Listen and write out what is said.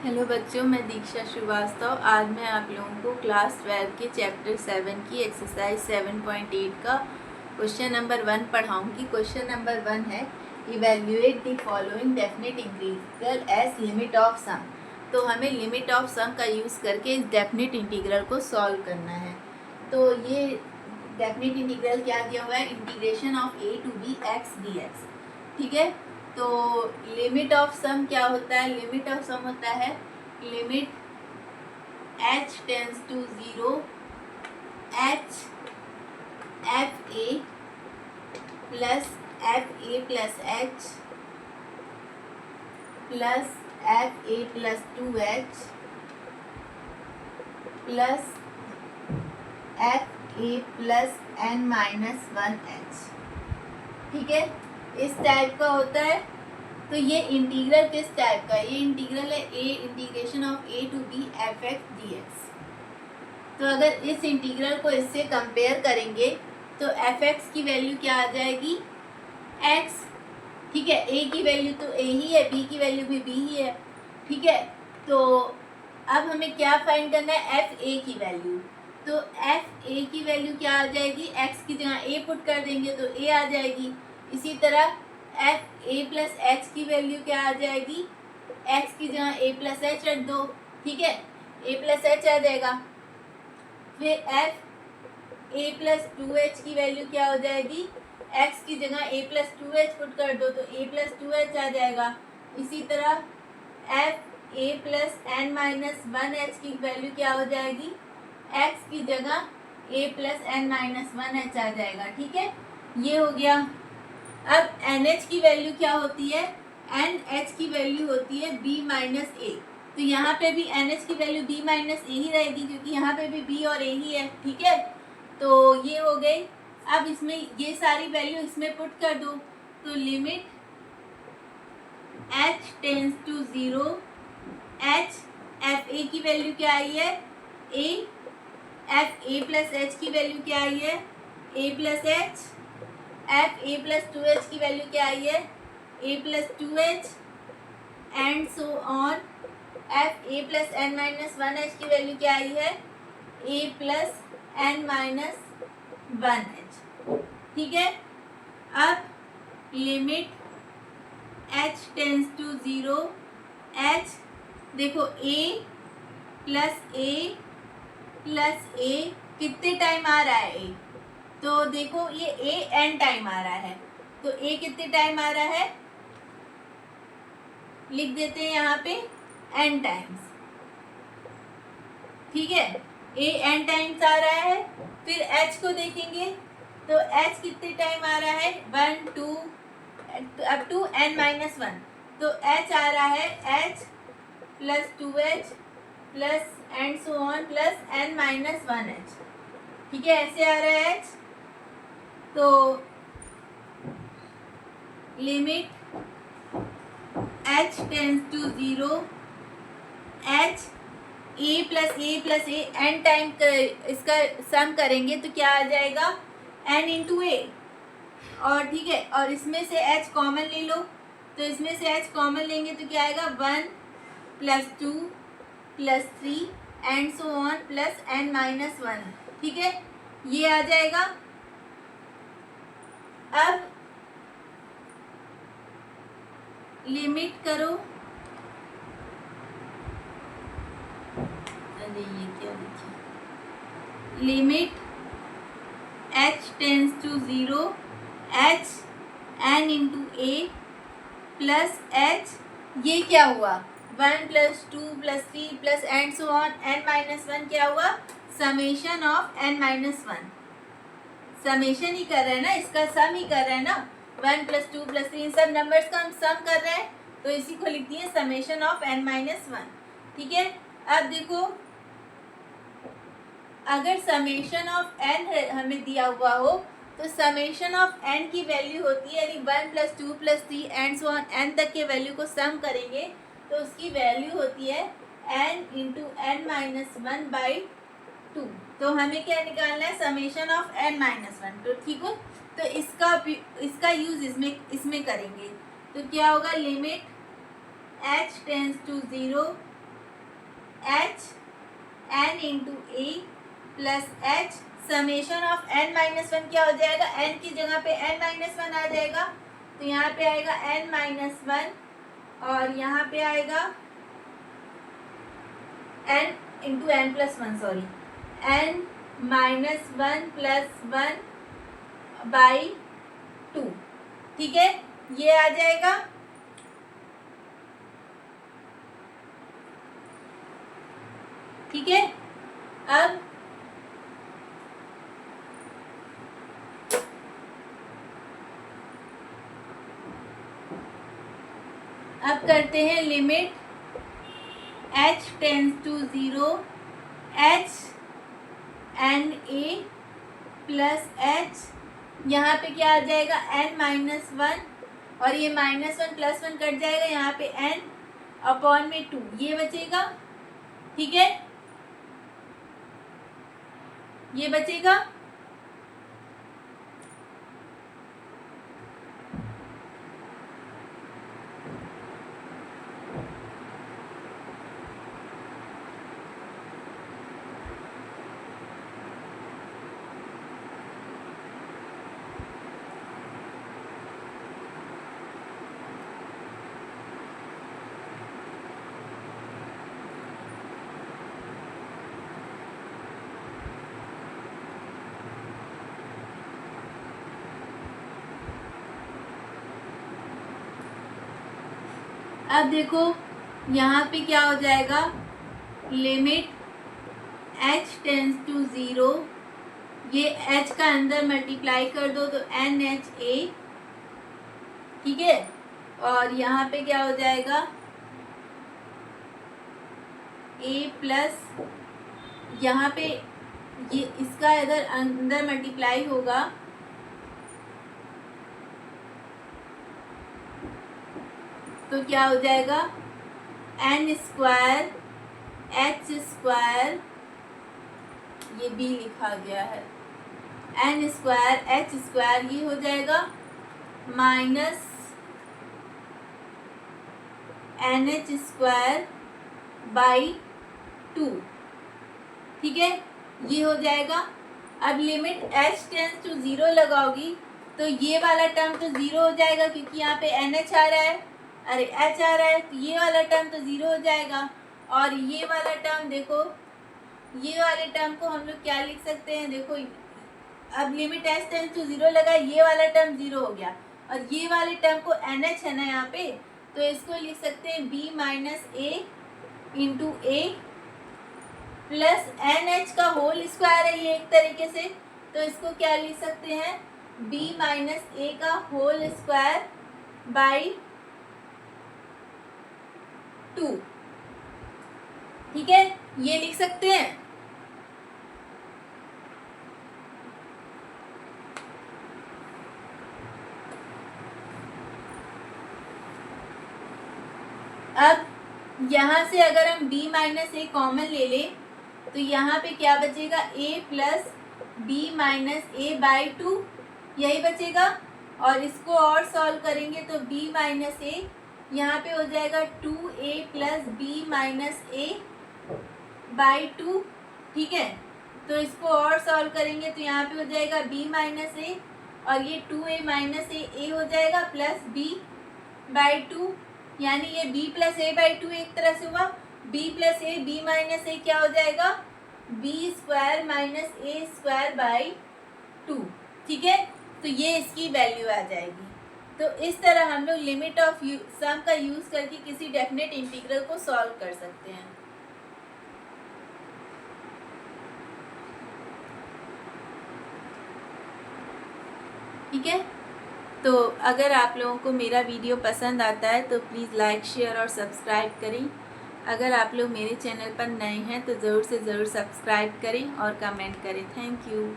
Hello बच्चों, मैं दीक्षा श्रीवास्तव। आज मैं आप लोगों को क्लास 12 के चैप्टर 7 की एक्सरसाइज 7.8 का क्वेश्चन नंबर 1 पढ़ाऊंगी। क्वेश्चन नंबर 1 है evaluate the following definite integral as limit of sum. तो हमें लिमिट ऑफ सम का यूज़ करके इस डेफिनेट इंटीग्रल को सॉल्व करना है। तो ये डेफिनेट इंटीग्रल क्या दिया हुआ है, integration of a to b x dx। ठीक है, तो लिमिट ऑफ सम क्या होता है? लिमिट ऑफ सम होता है limit h tends to 0 h f a plus f a plus h plus f a plus 2h plus f a plus n minus 1h। ठीक है, इस टाइप का होता है। तो ये इंटीग्रल किस टाइप का? ये इंटीग्रल है a integration of a to b f x d x. तो अगर इस इंटीग्रल को इससे कंपेयर करेंगे तो एफ एक्स की वैल्यू क्या आ जाएगी? x। ठीक है, a की वैल्यू तो a ही है, b की वैल्यू भी b ही है। ठीक है, तो अब हमें क्या फाइंड करना है? एफ a की वैल्यू। तो एफ a की वैल्यू क्या आ जाएगी? x की जगह a पुट कर देंगे तो a आ जाएगी। इसी तरह एफ a प्लस एच की वैल्यू क्या आ जाएगी? x की जगह a प्लस एच रख दो। ठीक है, a प्लस एच आ जाएगा। फिर एफ a प्लस 2h की वैल्यू क्या हो जाएगी? x की जगह a प्लस 2h पुट कर दो तो a प्लस 2h आ जाएगा। इसी तरह F a plus n minus 1h की वैल्यू क्या हो जाएगी? x की जगह a plus n minus 1h आ जाएगा। ठीक है, ये हो गया। अब NH की वैल्यू क्या होती है? NH की वैल्यू होती है B माइनस ए। तो यहाँ पे भी NH की वैल्यू B माइनस ए ही रहेगी क्योंकि यहाँ पे भी B और A ही है। ठीक है, तो ये हो गई। अब इसमें ये सारी वैल्यू इसमें पुट कर दो तो limit H tends to 0 H f a की वैल्यू क्या आई है? A। F a plus h की वैल्यू क्या आई है? A plus h. F a plus 2h की वैल्यू क्या आई है? a plus 2h and so on. F a plus n minus 1h की वैल्यू क्या आई है? a plus n minus 1h। ठीक है, अब limit h tends to 0 h। देखो a plus a plus a कितने टाइम आ रहा है? a तो देखो ये a n टाइम आ रहा है। तो a कितने टाइम आ रहा है? लिख देते हैं यहाँ पे n टाइम्स। ठीक है, a n टाइम्स आ रहा है। फिर h को देखेंगे तो h कितने टाइम आ रहा है? 1 2 अप टू n माइनस 1। तो h आ रहा है h plus 2h plus and so on plus n minus 1h। ठीक है, ऐसे आ रहा है h। तो limit h tends to 0 h a plus a n time इसका सम करेंगे तो क्या आ जाएगा? n into a. और ठीक है, और इसमें से h कॉमन ले लो तो इसमें से h कॉमन लेंगे तो क्या आएगा? 1 plus 2 plus 3 and so on plus n minus 1। ठीक है, ये आ जाएगा। अब लिमिट करो। अरे ये क्या लिखा? Limit h tends to 0 h n into a plus h। ये क्या हुआ? 1 plus 2 plus 3 plus and so on n minus 1 क्या हुआ? Summation of n minus 1। Summation ही कर रहे हैं ना, इसका सम ही कर रहे हैं ना। 1 प्लस 2 प्लस 3 सब नंबर्स का हम सम कर रहे हैं तो इसी को लिख दिए समेशन ऑफ n माइनस 1। ठीक है, अब देखो अगर समेशन ऑफ n हमें दिया हुआ हो तो समेशन ऑफ n की वैल्यू होती है, यानी 1 plus 2 plus 3 and so on n तक के वैल्यू को सम करेंगे तो उसकी वैल्यू होती है n into n minus 1 by 2। तो हमें क्या निकालना है? Summation of n minus 1। तो ठीक हो, तो इसका यूज इसमें करेंगे तो क्या होगा? Limit h tends to 0 h n into a plus h summation of n minus one क्या हो जाएगा, n की जगह पे n माइनस वन आ जाएगा, तो यहाँ पे आएगा n माइनस वन और यहाँ पे आएगा n into n plus one, sorry n minus one plus one by two. ठीक है, ये आ जाएगा। ठीक है, अब करते हैं limit h tends to 0 h n a plus h, यहाँ पे क्या आ जाएगा n माइनस वन और ये minus one plus one cut जाएगा, यहाँ पे n अपॉन में 2 ये बचेगा। ठीक है, ये बचेगा। अब देखो यहाँ पे क्या हो जाएगा, लिमिट h टेंस टू 0, ये h का अंदर मल्टीप्लाई कर दो तो एन एच ए। ठीक है, और यहाँ पे क्या हो जाएगा a प्लस, यहाँ पे ये इसका इधर अंदर मल्टीप्लाई होगा तो क्या हो जाएगा एन स्क्वायर एच स्क्वायर, ये बी लिखा गया है, एन स्क्वायर एच स्क्वायर ये हो जाएगा minus n h square by 2। ठीक है, ये हो जाएगा। अब लिमिट h टेंस टू 0 लगाओगी तो ये वाला टर्म तो 0 हो जाएगा क्योंकि यहाँ पे एन एच आ रहा है, अरे h आ रहा है, तो ये वाला टर्म तो 0 हो जाएगा। और ये वाला टर्म देखो, ये वाले टर्म को हम लोग क्या लिख सकते हैं, देखो अब लिमिट h टेंस टू 0 लगा, ये वाला टर्म 0 हो गया और ये वाले टर्म को NH है ना यहाँ पे, तो इसको लिख सकते हैं b minus A into a plus NH का होल स्क्वायर है ये एक तरीके से, तो इसको क्या लिख सकते हैं b माइनस ए का होल स्क्वायर बाई 2। ठीक है, ये लिख सकते हैं। अब यहाँ से अगर हम b माइनस ए कॉमन ले लें तो यहाँ पे क्या बचेगा a plus b minus a by 2, यही बचेगा। और इसको और सॉल्व करेंगे तो b माइनस ए यहाँ पे हो जाएगा 2a plus b minus a by 2। ठीक है, तो इसको और सॉल्व करेंगे तो यहाँ पे हो जाएगा b माइनस ए और ये 2a माइनस ए हो जाएगा प्लस b बाई 2, यानी ये b प्लस ए बाई 2 एक तरह से हुआ, b plus a b minus a क्या हो जाएगा b square minus a square by 2। ठीक है, तो ये इसकी वैल्यू आ जाएगी। तो इस तरह हम लोग लिमिट ऑफ सम का यूज़ करके किसी डेफिनेट इंटीग्रल को सॉल्व कर सकते हैं। ठीक है, तो अगर आप लोगों को मेरा वीडियो पसंद आता है तो प्लीज़ लाइक शेयर और सब्सक्राइब करें। अगर आप लोग मेरे चैनल पर नए हैं तो ज़रूर से ज़रूर सब्सक्राइब करें और कमेंट करें। Thank you.